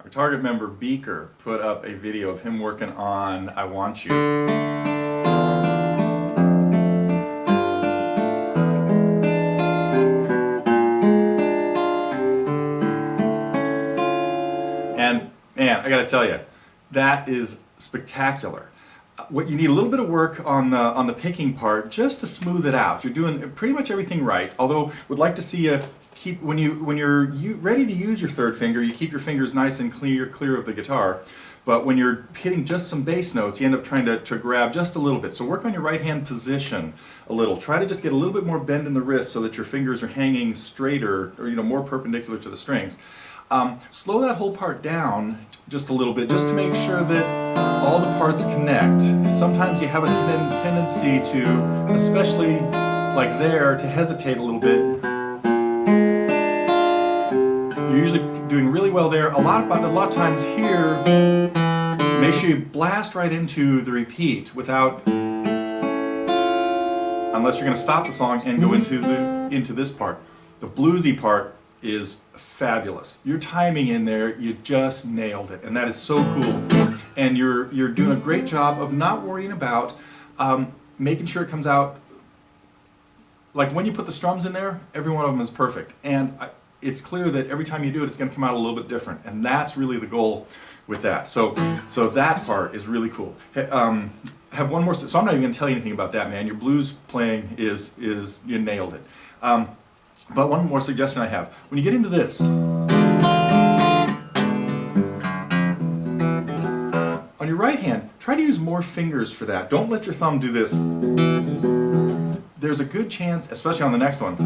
Our target member Beaker put up a video of him working on I Want You. And man, I gotta tell you, that is spectacular. What you need a little bit of work on the picking part just to smooth it out. You're doing pretty much everything right. Although, would like to see you keep when you're ready to use your third finger, you keep your fingers nice and clear of the guitar. But when you're hitting just some bass notes, you end up trying to grab just a little bit. So work on your right hand position a little. Try to just get a little bit more bend in the wrist so that your fingers are hanging straighter or more perpendicular to the strings. Slow that whole part down just a little bit, just to make sure that all the parts connect. Sometimes you have a tendency to, especially like there, to hesitate a little bit. You're usually doing really well there. A lot of times here, make sure you blast right into the repeat without, unless you're going to stop the song and go into this part. The bluesy part is fabulous. Your timing in there, you just nailed it, and that is so cool. And you're doing a great job of not worrying about making sure it comes out. Like when you put the strums in there, every one of them is perfect, and it's clear that every time you do it, it's going to come out a little bit different, and that's really the goal with that. So that part is really cool. Have one more. So I'm not even going to tell you anything about that, man. Your blues playing is you nailed it. But one more suggestion I have. When you get into this, on your right hand, try to use more fingers for that. Don't let your thumb do this. There's a good chance, especially on the next one.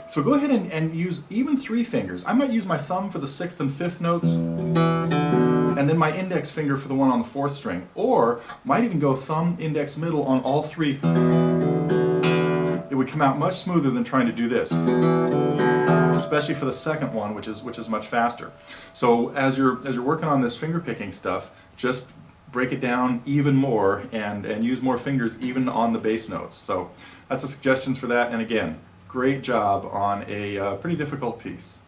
So go ahead and use even 3 fingers. I might use my thumb for the 6th and 5th notes, and then my index finger for the one on the 4th string. Or might even go thumb, index, middle on all 3. It would come out much smoother than trying to do this, especially for the second one, which is much faster. So as you're working on this finger picking stuff, just break it down even more and use more fingers even on the bass notes. So that's the suggestions for that. And again, great job on a pretty difficult piece.